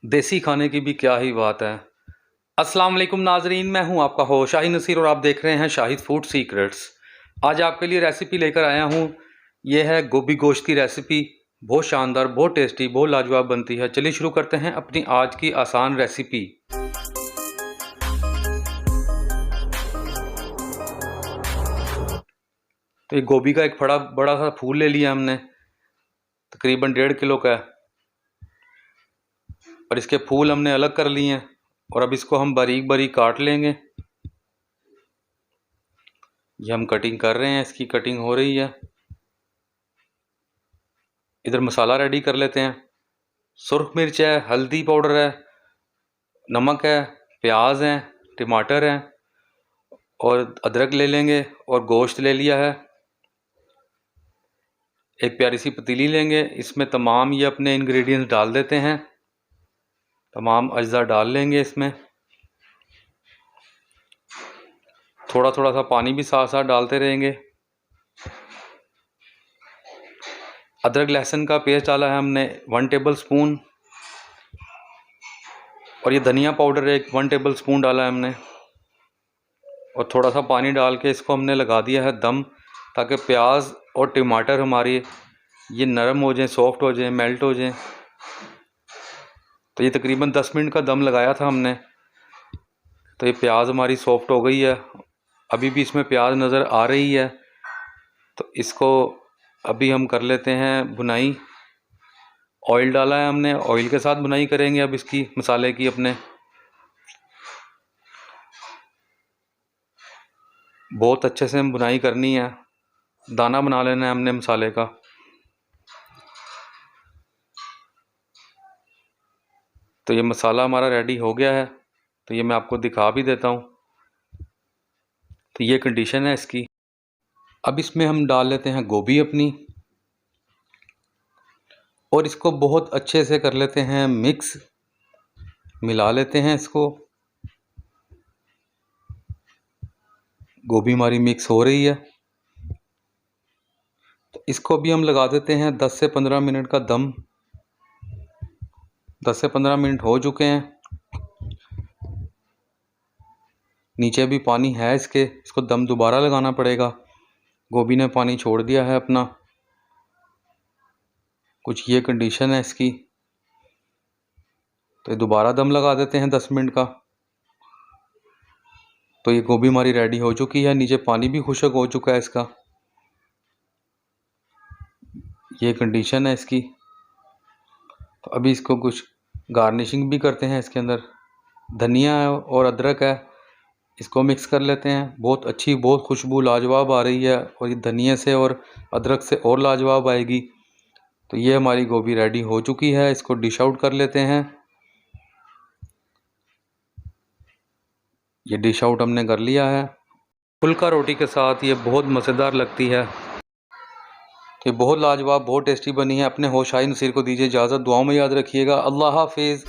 देसी खाने की भी क्या ही बात है। अस्सलाम वालेकुम नाजरीन, मैं हूं आपका होस्ट शाहिद नसीर और आप देख रहे हैं शाहिद फूड सीक्रेट्स। आज आपके लिए रेसिपी लेकर आया हूं। यह है गोभी गोश्त की रेसिपी। बहुत शानदार, बहुत टेस्टी, बहुत लाजवाब बनती है। चलिए शुरू करते हैं अपनी आज की आसान रेसिपी। तो ये गोभी का एक बड़ा बड़ा सा फूल ले लिया हमने, तकरीबन 1.5 किलो का है। और इसके फूल हमने अलग कर लिए हैं और अब इसको हम बारीक बारीक काट लेंगे। ये हम कटिंग कर रहे हैं, इसकी कटिंग हो रही है। इधर मसाला रेडी कर लेते हैं। सुरख मिर्च है, हल्दी पाउडर है, नमक है, प्याज है, टमाटर है और अदरक ले लेंगे और गोश्त ले लिया है। एक प्यारी सी पतीली लेंगे, इसमें तमाम ये अपने इंग्रेडिएंट्स डाल देते हैं। तमाम अज्जा डाल लेंगे इसमें। थोड़ा थोड़ा सा पानी भी साथ साथ डालते रहेंगे। अदरक लहसुन का पेस्ट डाला है हमने 1 टेबल स्पून और ये धनिया पाउडर 1 टेबल स्पून डाला है हमने। और थोड़ा सा पानी डाल के इसको हमने लगा दिया है दम, ताकि प्याज और टमाटर हमारी ये नरम हो जाएं, सॉफ्ट हो जाएं, मेल्ट हो जाएं। तो ये तकरीबन 10 मिनट का दम लगाया था हमने। तो ये प्याज हमारी सॉफ्ट हो गई है। अभी भी इसमें प्याज नज़र आ रही है। तो इसको अभी हम कर लेते हैं भुनाई। ऑयल डाला है हमने, ऑयल के साथ भुनाई करेंगे अब इसकी, मसाले की अपने। बहुत अच्छे से हम भुनाई करनी है, दाना बना लेना है हमने मसाले का। तो ये मसाला हमारा रेडी हो गया है। तो ये मैं आपको दिखा भी देता हूँ। तो ये कंडीशन है इसकी। अब इसमें हम डाल लेते हैं गोभी अपनी और इसको बहुत अच्छे से कर लेते हैं मिक्स, मिला लेते हैं इसको। गोभी हमारी मिक्स हो रही है। तो इसको भी हम लगा देते हैं 10 से 15 मिनट का दम। 10 से 15 मिनट हो चुके हैं। नीचे भी पानी है इसके, इसको दम दोबारा लगाना पड़ेगा। गोभी ने पानी छोड़ दिया है अपना। कुछ ये कंडीशन है इसकी। तो दोबारा दम लगा देते हैं 10 मिनट का। तो ये गोभी हमारी रेडी हो चुकी है। नीचे पानी भी खुश्क हो चुका है इसका। ये कंडीशन है इसकी। तो अभी इसको कुछ गार्निशिंग भी करते हैं इसके अंदर। धनिया है और अदरक है, इसको मिक्स कर लेते हैं। बहुत अच्छी, बहुत खुशबू लाजवाब आ रही है और ये धनिया से और अदरक से और लाजवाब आएगी। तो ये हमारी गोभी रेडी हो चुकी है। इसको डिश आउट कर लेते हैं। ये डिश आउट हमने कर लिया है। फुल्का रोटी के साथ ये बहुत मज़ेदार लगती है। ये बहुत लाजवाब, बहुत टेस्टी बनी है। अपने होश शाहिद नसीर को दीजिए इजाज़त। दुआओं में याद रखिएगा। अल्लाह हाफिज़।